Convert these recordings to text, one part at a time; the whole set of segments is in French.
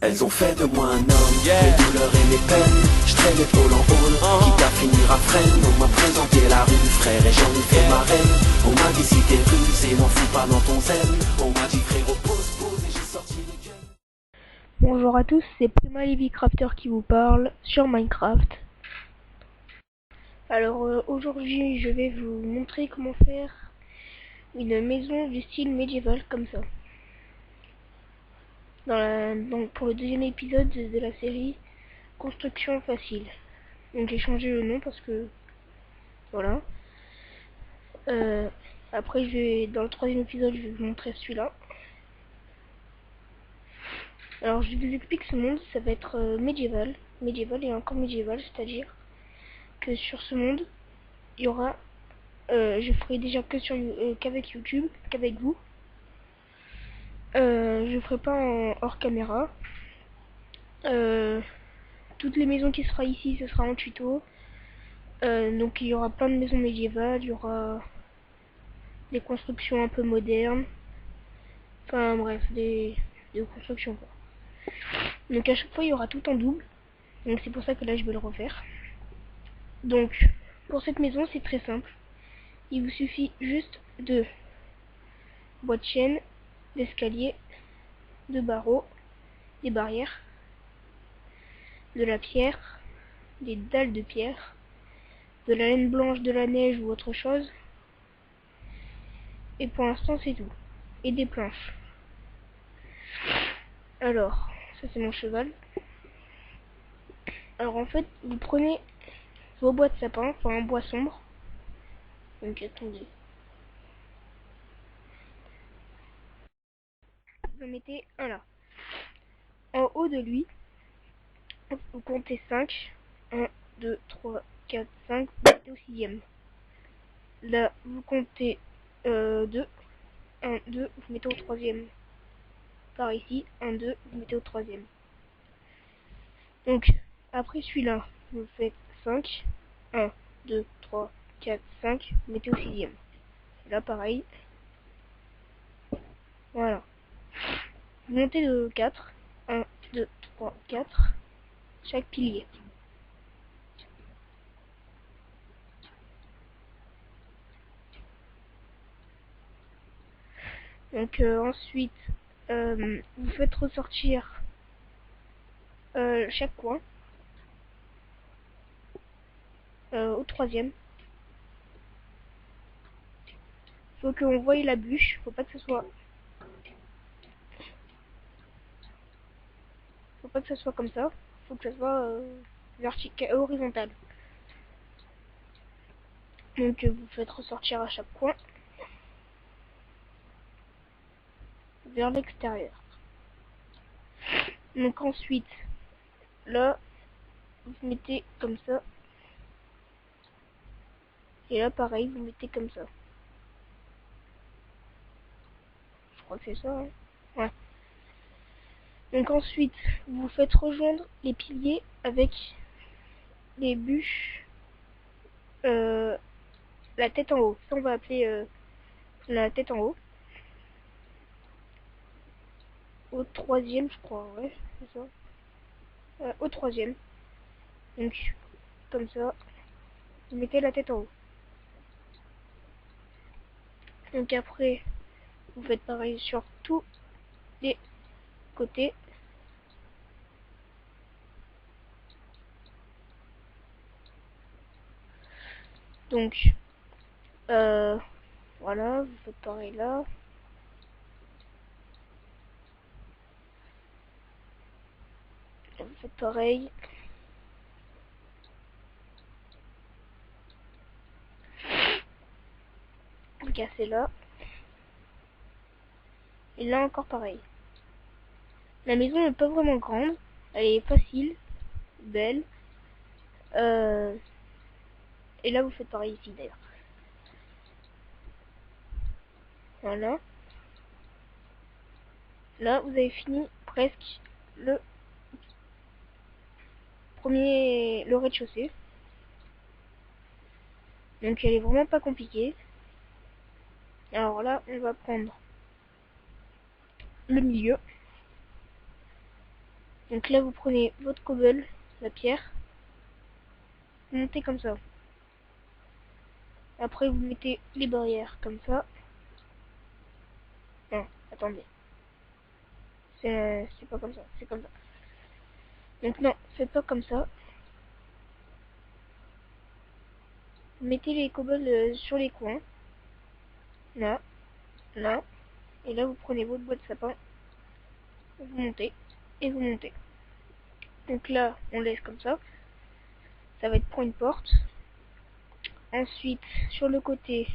Elles ont fait de moi un homme, mes douleurs et mes peines. Je traînais de hall en hall, quitte à finir à freine. On m'a présenté la rue, frère, et j'en ai fait ma reine. On m'a dit si t'es rusé, n'en fous pas dans ton zèle. On m'a dit frérot, pose, et j'ai sorti le gun. Bonjour à tous, c'est Prima Levi Crafter qui vous parle sur Minecraft. Alors aujourd'hui je vais vous montrer comment faire une maison du style médiéval comme ça. Donc pour le deuxième épisode de la série Construction facile. Donc j'ai changé le nom parce que voilà. Après dans le troisième épisode je vais vous montrer celui-là. Alors je vous explique ce monde, ça va être médiéval et encore médiéval, c'est-à-dire que sur ce monde il y aura je ferai déjà que qu'avec YouTube, qu'avec vous. Je ferai pas hors caméra. Toutes les maisons qui sera ici, ce sera en tuto. Donc il y aura plein de maisons médiévales, il y aura des constructions un peu modernes. Enfin bref, des constructions quoi. Donc à chaque fois il y aura tout en double. Donc c'est pour ça que là je vais le refaire. Donc pour cette maison c'est très simple. Il vous suffit juste de bois de chêne, d'escalier, de barreaux, des barrières, de la pierre, des dalles de pierre, de la laine blanche, de la neige ou autre chose. Et pour l'instant c'est tout. Et des planches. Alors, ça c'est mon cheval. Alors en fait, vous prenez vos bois de sapin, enfin un bois sombre. Donc attendez. Vous en mettez un là. En haut de lui, vous comptez 5. 1, 2, 3, 4, 5. Vous mettez au sixième. Là, vous comptez 2. 1, 2, vous mettez au troisième. Par ici, 1, 2, vous mettez au troisième. Donc, après celui-là, vous faites 5. 1, 2, 3, 4, 5. Vous mettez au sixième. Là, pareil. Voilà. Vous montez de 4. 1, 2, 3, 4. Chaque pilier. Donc ensuite, vous faites ressortir chaque coin au troisième. Faut qu'on voie la bûche. Faut pas que ce soit comme ça. Faut que ça soit vertical, horizontal. Donc vous faites ressortir à chaque coin vers l'extérieur. Donc ensuite, là, vous mettez comme ça. Et là, pareil, vous mettez comme ça. Je crois que c'est ça, hein. Ouais. Donc ensuite, vous faites rejoindre les piliers avec les bûches, la tête en haut. Ça, on va appeler la tête en haut. Au troisième, je crois, ouais, c'est ça. Au troisième. Donc, comme ça, vous mettez la tête en haut. Donc après, vous faites pareil sur tous les côtés. Donc, voilà, vous faites pareil là. Vous faites pareil. Vous cassez là. Et là encore pareil. La maison n'est pas vraiment grande. Elle est facile, belle. Et là, vous faites pareil ici d'ailleurs. Voilà. Là, vous avez fini presque le rez-de-chaussée. Donc elle est vraiment pas compliquée. Alors là, on va prendre le milieu. Donc là, vous prenez votre cobble, la pierre, vous montez comme ça. Après, vous mettez les barrières comme ça. Non, attendez. C'est pas comme ça, c'est comme ça. Donc non, faites pas comme ça. Mettez les cobbles sur les coins. Là, là. Et là, vous prenez votre boîte de sapin. Vous montez. Et vous montez. Donc là, on laisse comme ça. Ça va être pour une porte. Ensuite, sur le côté,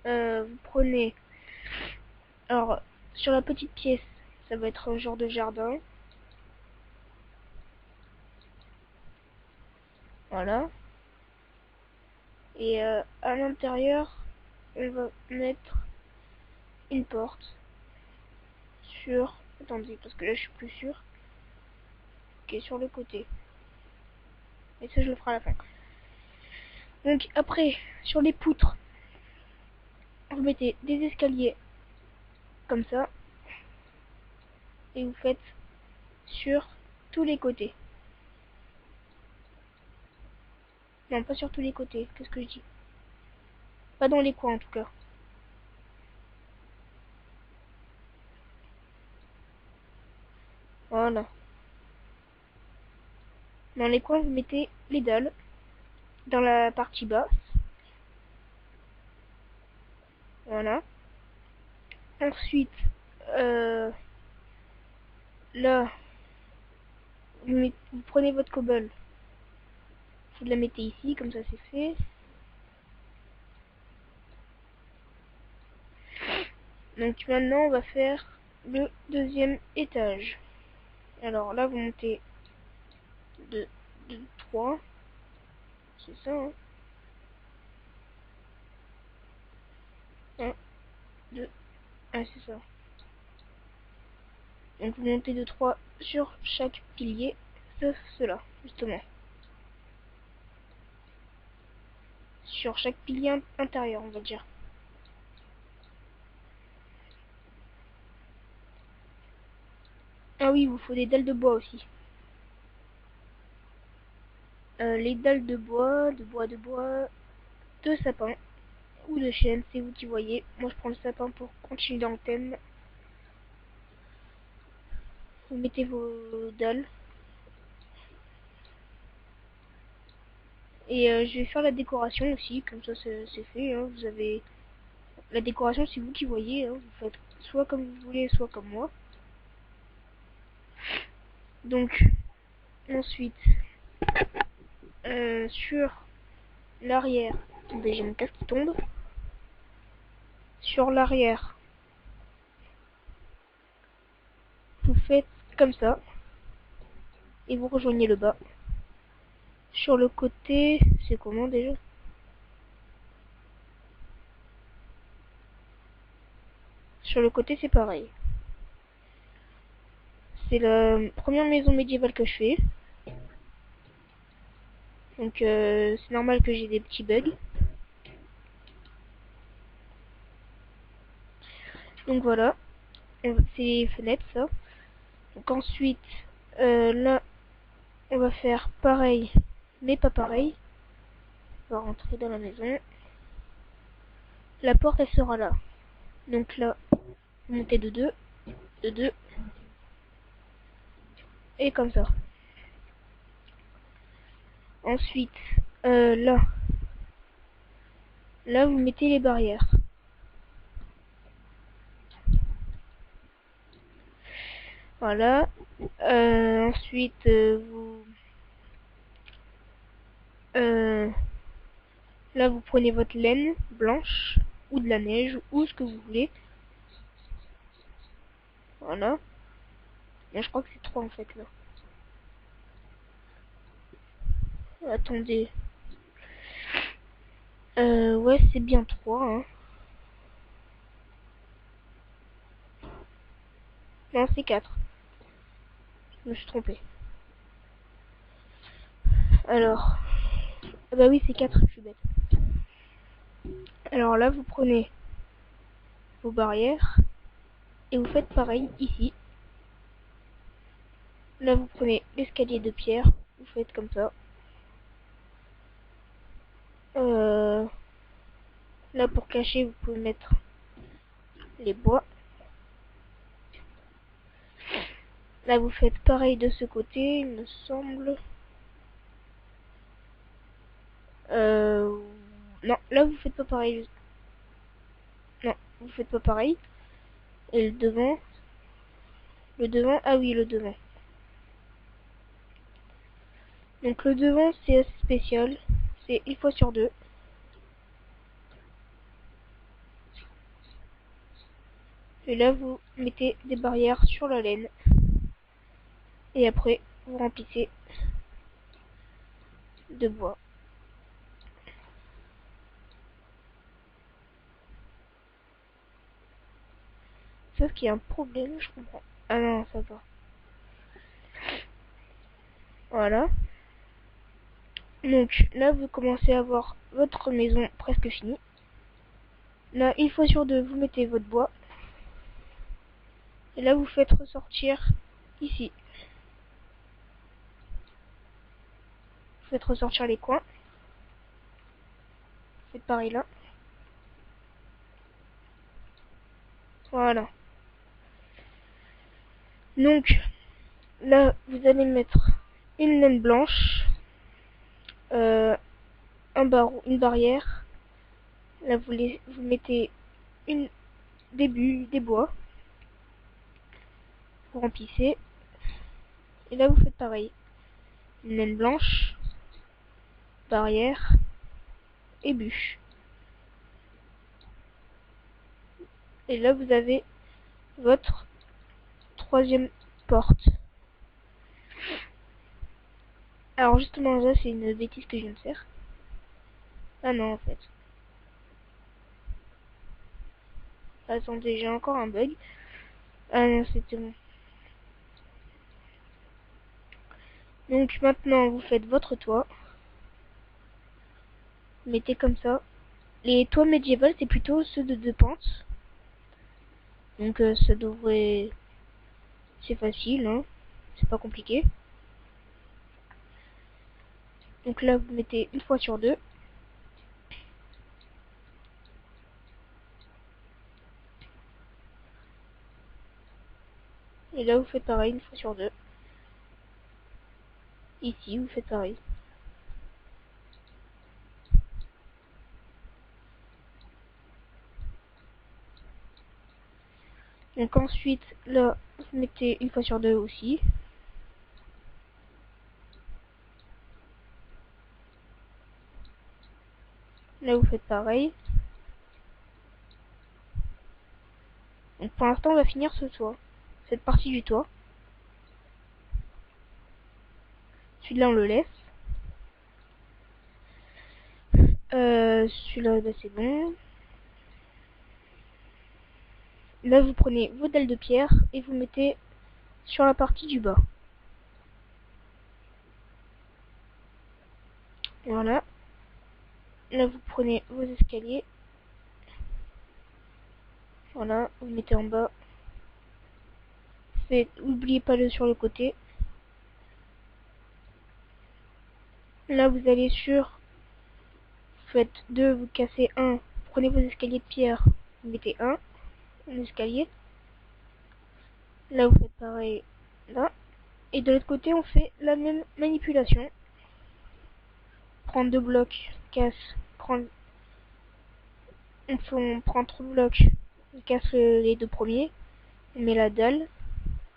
vous prenez... Alors, sur la petite pièce, ça va être un genre de jardin. Voilà. Et à l'intérieur, on va mettre une porte sur... Attendez, parce que là, je suis plus sûre. Qui est sur le côté. Et ça, je le ferai à la fin. Donc, après, sur les poutres, vous mettez des escaliers comme ça. Et vous faites sur tous les côtés. Non, pas sur tous les côtés. Qu'est-ce que je dis? Pas dans les coins, en tout cas. Voilà. Dans les coins, vous mettez les dalles. Dans la partie basse. Voilà. Ensuite, là, vous prenez votre cobble. Vous la mettez ici, comme ça c'est fait. Donc maintenant, on va faire le deuxième étage. Alors là, vous montez de 3. C'est ça, hein. 1, 2, ah c'est ça. Donc vous montez de 3 sur chaque pilier, sauf cela, justement. Sur chaque pilier intérieur, on va dire. Ah oui, il vous faut des dalles de bois aussi. Les dalles de bois, de sapin ou de chêne, c'est vous qui voyez. Moi je prends le sapin pour continuer dans le thème. Vous mettez vos dalles. Et je vais faire la décoration aussi, comme ça c'est fait. Hein. Vous avez la décoration, c'est vous qui voyez. Hein. Vous faites soit comme vous voulez, soit comme moi. Donc ensuite, sur l'arrière, attendez, j'ai mon casque qui tombe. Sur l'arrière, vous faites comme ça et vous rejoignez le bas. Sur le côté, c'est comment déjà? Sur le côté, c'est pareil. C'est la première maison médiévale que je fais. Donc c'est normal que j'ai des petits bugs. Donc voilà. C'est les fenêtres, ça. Donc ensuite, là, on va faire pareil, mais pas pareil. On va rentrer dans la maison. La porte, elle sera là. Donc là, vous montez de 2, de 2, et comme ça. Ensuite, là, vous mettez les barrières. Voilà. Ensuite, là, vous prenez votre laine blanche ou de la neige ou ce que vous voulez. Voilà. Mais je crois que c'est 3 en fait là. Attendez. Ouais, c'est bien 3. Hein. Non, c'est 4. Je me suis trompé. Alors. Ah bah oui, c'est 4, je suis bête. Alors là, vous prenez vos barrières et vous faites pareil ici. Là, vous prenez l'escalier de pierre, vous faites comme ça. Là, pour cacher, vous pouvez mettre les bois. Là, vous faites pareil de ce côté, il me semble. Non, là, vous faites pas pareil. Non, vous faites pas pareil. Et le devant, ah oui, le devant. Donc le devant, c'est assez spécial. C'est une fois sur deux. Et là, vous mettez des barrières sur la laine. Et après, vous remplissez de bois. Sauf qu'il y a un problème, je comprends. Ah non, ça va. Voilà. Donc là, vous commencez à voir votre maison presque finie. Là, une fois sur deux, vous mettez votre bois. Et là, vous faites ressortir ici. Vous faites ressortir les coins. Vous faites pareil là. Voilà. Donc, là, vous allez mettre une laine blanche. Une barrière. Là, vous mettez des bois. Vous remplissez. Et là, vous faites pareil. Une laine blanche, barrière et bûche. Et là, vous avez votre troisième porte. Alors, justement, là, c'est une bêtise que je viens de faire. Ah non, en fait. Attendez, j'ai encore un bug. Ah non, c'était bon. Donc, maintenant, vous faites votre toit. Mettez comme ça. Les toits médiévaux, c'est plutôt ceux de deux pentes. Donc, ça devrait... C'est facile, hein. C'est pas compliqué. Donc là, vous mettez une fois sur deux. Et là, vous faites pareil une fois sur deux. Ici, vous faites pareil. Donc ensuite, là, vous mettez une fois sur deux aussi. Là, vous faites pareil. Donc pour l'instant, on va finir ce toit. Cette partie du toit. Celui-là, on le laisse. Celui-là, bah, c'est bon. Là, vous prenez vos dalles de pierre et vous mettez sur la partie du bas. Voilà. Là, vous prenez vos escaliers. Voilà, vous mettez en bas. N'oubliez pas le sur le côté. Là, vous allez sur... Vous faites deux, vous cassez un. Vous prenez vos escaliers de pierre. Vous mettez un escalier. Là, vous faites pareil là. Et de l'autre côté, on fait la même manipulation. Prendre deux blocs, casse, on prend trois blocs, on casse les deux premiers, on met la dalle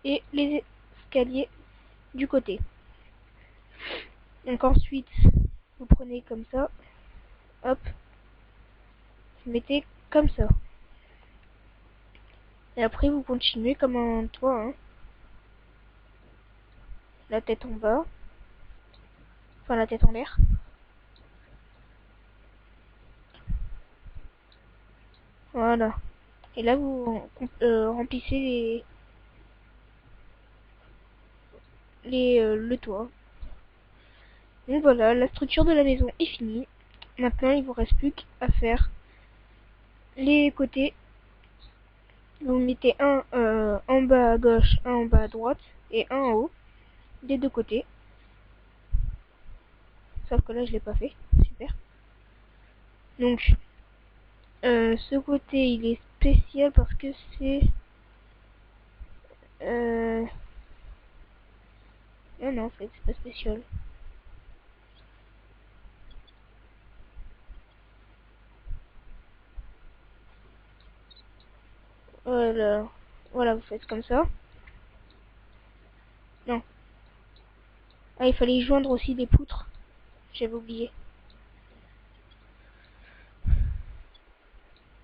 et les escaliers du côté. Donc ensuite, vous prenez comme ça, hop, vous mettez comme ça. Et après, vous continuez comme un toit, hein. La tête en bas, enfin la tête en l'air. Voilà. Et là, vous remplissez le toit. Donc voilà, la structure de la maison est finie. Maintenant, il vous reste plus qu'à faire les côtés. Vous mettez un en bas à gauche, un en bas à droite et un en haut. des deux côtés. Sauf que là je l'ai pas fait. Super. Donc ce côté il est spécial parce que c'est non en fait c'est pas spécial. Voilà. Voilà, vous faites comme ça. Non. Ah, il fallait y joindre aussi des poutres. J'avais oublié.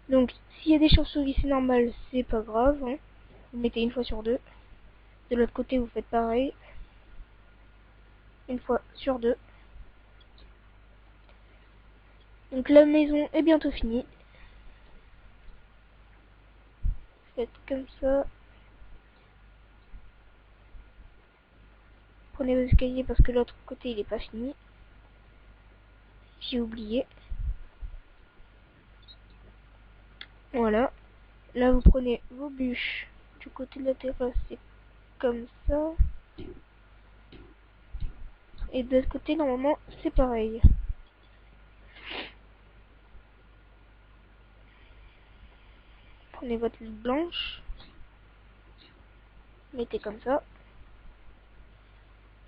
Donc, s'il y a des chauves-souris, c'est normal, c'est pas grave. Hein. Vous mettez une fois sur deux. De l'autre côté, vous faites pareil. Une fois sur deux. Donc, la maison est bientôt finie. Faites comme ça. Prenez vos escaliers parce que l'autre côté, il est pas fini. J'ai oublié. Voilà. Là, vous prenez vos bûches. Du côté de la terrasse, c'est comme ça. Et de l'autre côté, normalement, c'est pareil. Prenez votre liste blanche. Mettez comme ça.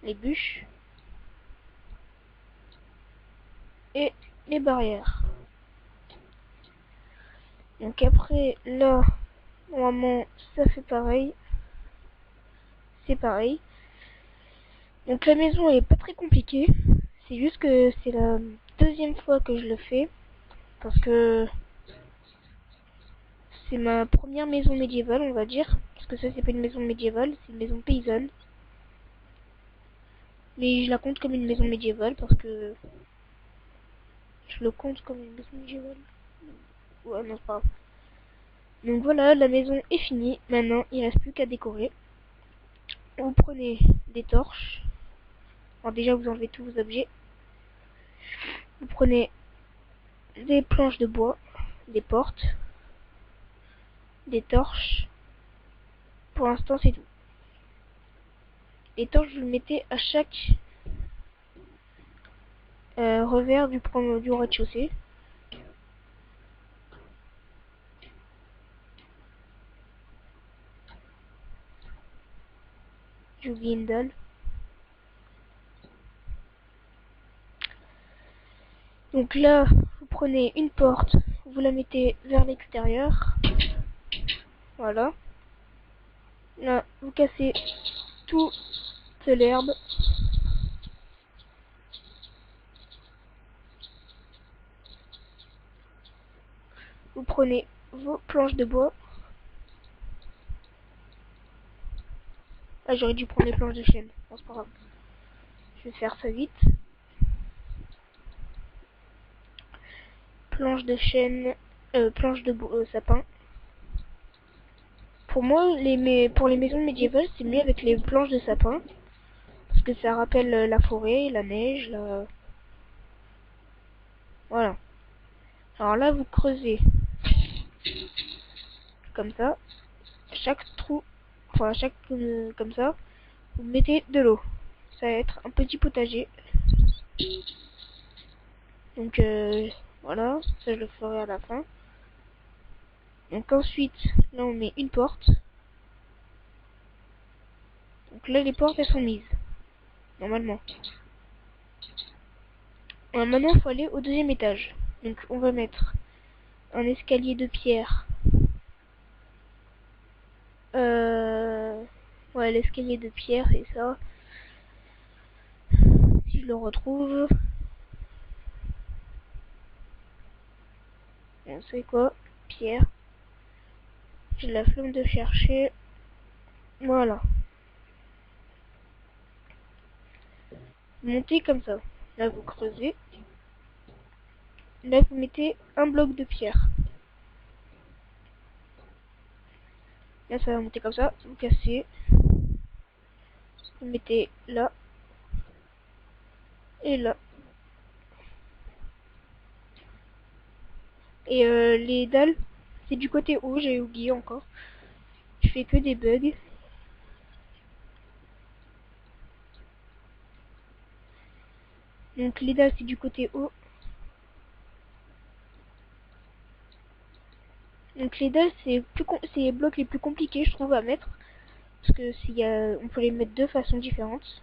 Les bûches. Et les barrières. Donc après, là, normalement, ça fait pareil. C'est pareil. Donc la maison, elle est pas très compliquée. C'est juste que c'est la deuxième fois que je le fais. Parce que c'est ma première maison médiévale, on va dire. Parce que ça, c'est pas une maison médiévale, c'est une maison paysanne. Mais je la compte comme une maison médiévale parce que... Je le compte comme une maison médiévale. Ouais, non, c'est pas grave. Donc voilà, la maison est finie. Maintenant, il reste plus qu'à décorer. Vous prenez des torches. Alors déjà, vous enlevez tous vos objets. Vous prenez des planches de bois, des portes, des torches. Pour l'instant, c'est tout. Les torches, vous les mettez à chaque revers du rez-de-chaussée. J'ai oublié une dalle. Donc là, vous prenez une porte, vous la mettez vers l'extérieur. Voilà. Là, vous cassez toute l'herbe. Vous prenez vos planches de bois. Ah, j'aurais dû prendre les planches de chêne. Bon, c'est pas grave. Je vais faire ça vite. Planches de chêne, planches de sapin. Pour moi, pour les maisons médiévales, c'est mieux avec les planches de sapin. Parce que ça rappelle la forêt, la neige, Voilà. Alors là, vous creusez. Comme ça. Chaque trou, enfin chaque comme ça, vous mettez de l'eau. Ça va être un petit potager. Donc voilà, ça je le ferai à la fin. Donc ensuite, là on met une porte. Donc là les portes elles sont mises, normalement. Alors, maintenant il faut aller au deuxième étage. Donc on va mettre un escalier de pierre. Ouais, l'escalier de pierre, c'est ça. Si je le retrouve. On sait quoi? Pierre. J'ai la flemme de chercher. Voilà. Montez comme ça. Là vous creusez. Là vous mettez un bloc de pierre. Là ça va monter comme ça. Vous cassez. Vous mettez là. Et là. Et les dalles, c'est du côté haut, j'ai oublié encore. Je fais que des bugs. Donc les dalles c'est du côté haut. Donc les dalles c'est les blocs les plus compliqués je trouve à mettre. Parce que on peut les mettre de façon différente.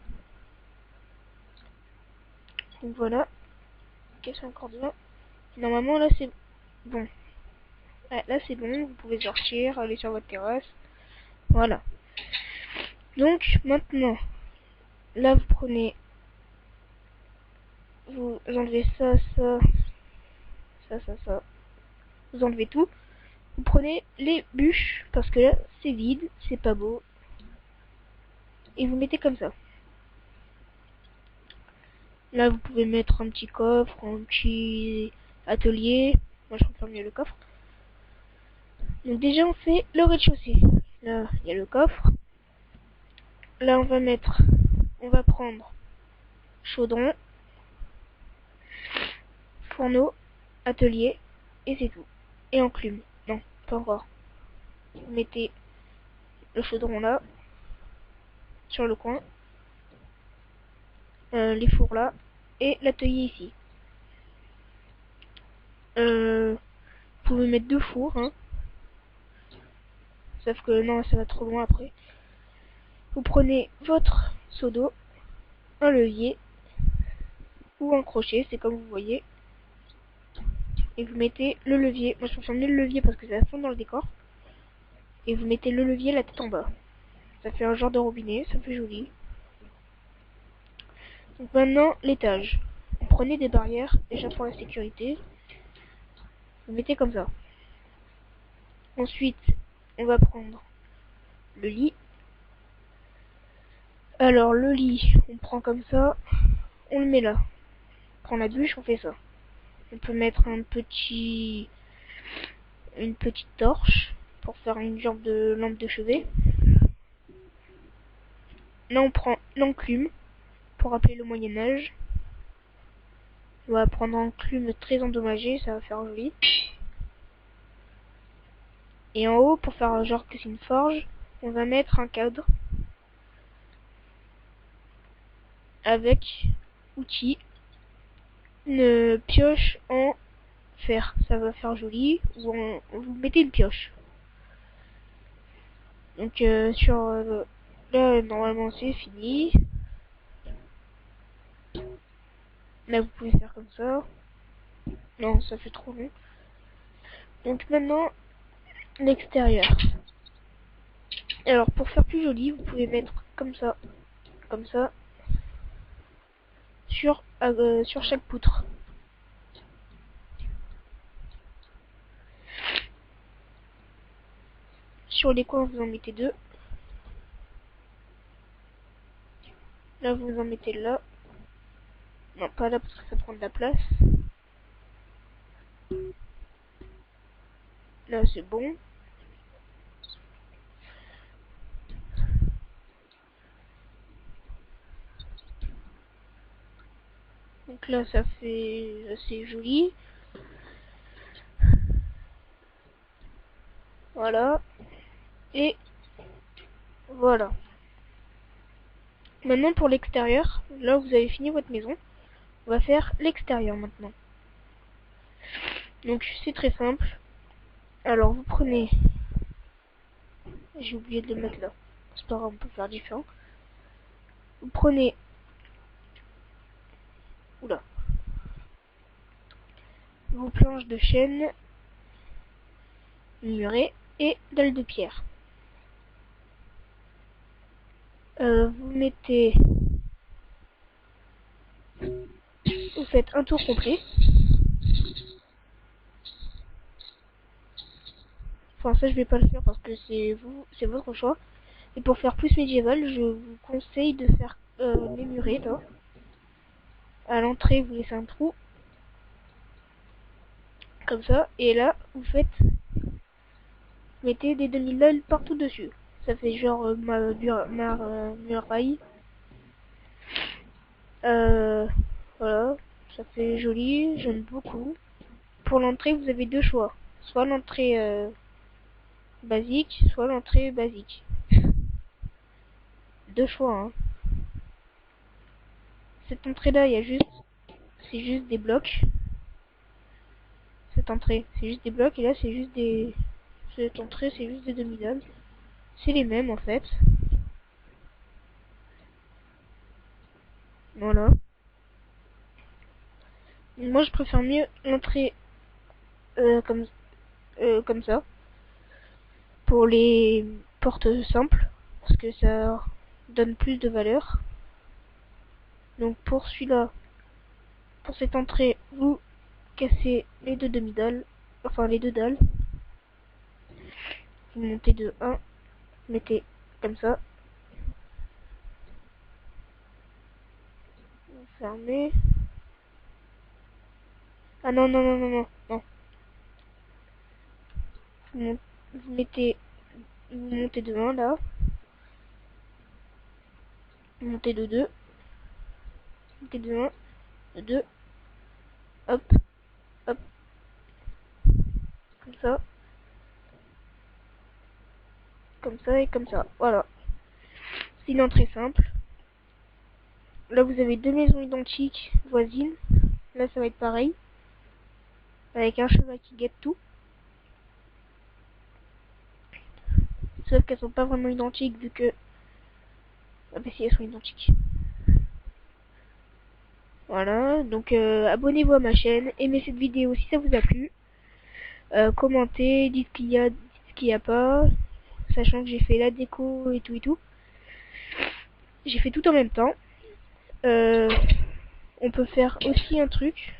Donc voilà. Qu'est-ce encore là? Normalement là c'est bon. Ouais, là c'est bon, vous pouvez sortir, aller sur votre terrasse. Voilà. Donc maintenant, là vous prenez, vous enlevez ça, ça. Vous enlevez tout. Vous prenez les bûches, parce que là c'est vide, c'est pas beau. Et vous mettez comme ça. Là vous pouvez mettre un petit coffre, un petit atelier. Moi je préfère mieux le coffre. Donc déjà on fait le rez-de-chaussée. Là il y a le coffre. Là on va prendre chaudron, fourneau, atelier, et c'est tout. Et enclume. Non, pas encore. Vous mettez le chaudron là, sur le coin, les fours là, et l'atelier ici. Vous pouvez mettre 2 fours, hein. Sauf que non, ça va trop loin après. Vous prenez votre seau d'eau, un levier, ou un crochet, c'est comme vous voyez. Et vous mettez le levier, moi je préfère mieux le levier parce que ça fond dans le décor. Et vous mettez le levier la tête en bas. Ça fait un genre de robinet, ça fait joli. Donc maintenant, l'étage. Vous prenez des barrières, déjà pour la sécurité. Vous mettez comme ça. Ensuite, on va prendre le lit. Alors le lit, on prend comme ça, on le met là. On prend la bûche, on fait ça. On peut mettre une petite torche pour faire une genre de lampe de chevet. Là on prend l'enclume pour rappeler le Moyen-Âge. On va prendre un enclume très endommagé, ça va faire joli. Et en haut, pour faire genre que c'est une forge, on va mettre un cadre avec outils, une pioche en fer, ça va faire joli, ou vous mettez une pioche. Donc là normalement c'est fini. Là vous pouvez faire comme ça. Non, ça fait trop long. Donc maintenant l'extérieur. Alors pour faire plus joli, vous pouvez mettre comme ça, sur chaque poutre. Sur les coins, vous en mettez 2. Là, vous en mettez là. Non, pas là parce que ça prend de la place. Là, c'est bon. Donc là, ça fait assez joli. Voilà. Et voilà. Maintenant pour l'extérieur, là vous avez fini votre maison. On va faire l'extérieur maintenant. Donc c'est très simple. Alors vous prenez... J'ai oublié de le mettre là. C'est pas grave, on peut faire différent. Vous prenez... Oula. Vos planches de chêne, murées et dalles de pierre. Vous mettez... Vous faites un tour complet. Enfin ça je vais pas le faire parce que c'est votre choix. Et pour faire plus médiéval, je vous conseille de faire les murets là. À l'entrée vous laissez un trou. Comme ça. Et là vous mettez des demi-dalles partout dessus. Ça fait genre muraille. Voilà. Ça fait joli. J'aime beaucoup. Pour l'entrée vous avez 2 choix. Soit l'entrée basique, soit l'entrée basique. 2 choix, hein. Cette entrée là il y a juste c'est juste des blocs. Cette entrée, c'est juste des blocs, et là, c'est juste des... Cette entrée, c'est juste des demi-dalles. C'est les mêmes, en fait. Voilà. Moi, je préfère mieux l'entrée comme ça. Pour les portes simples. Parce que ça donne plus de valeur. Donc, pour celui-là, pour cette entrée, vous cassez les deux demi-dalles. Enfin, les deux dalles. Vous montez de 1. Mettez comme ça. Vous fermez. Ah non, non, non, non, non, non. Vous mettez, vous montez de 1 là. Vous montez de 2. Montez de 1, de 2. Hop, hop. Comme ça. Comme ça et comme ça. Voilà. C'est une entrée simple. Là, vous avez deux maisons identiques voisines. Là, ça va être pareil. Avec un cheval qui guette tout. Sauf qu'elles sont pas vraiment identiques vu que... Ah bah si, elles sont identiques. Voilà, donc abonnez-vous à ma chaîne, aimez cette vidéo si ça vous a plu. Commentez, dites ce qu'il y a, dites ce qu'il n'y a pas. Sachant que j'ai fait la déco et tout et tout. J'ai fait tout en même temps. On peut faire aussi un truc.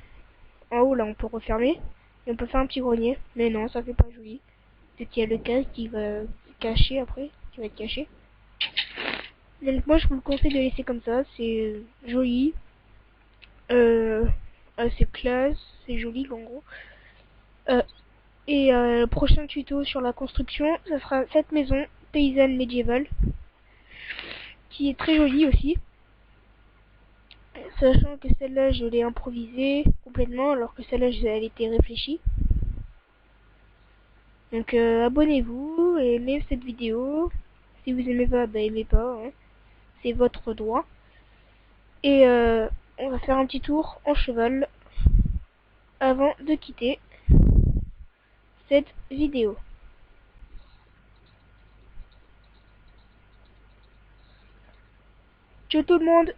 En haut là, on peut refermer. Et on peut faire un petit grenier. Mais non, ça fait pas joli. Peut-être qu'il y a le gaz qui va cacher après. Qui va être caché. Donc moi je vous le conseille de laisser comme ça. C'est joli. C'est classe. C'est joli en gros. Et le prochain tuto sur la construction, ça sera cette maison paysanne médiévale. Qui est très jolie aussi. Sachant que celle-là, je l'ai improvisée complètement, alors que celle-là, elle était réfléchie. Donc abonnez-vous et aimez cette vidéo. Si vous aimez pas, bah aimez pas. Hein. C'est votre droit. Et on va faire un petit tour en cheval avant de quitter cette vidéo. Ciao tout le monde!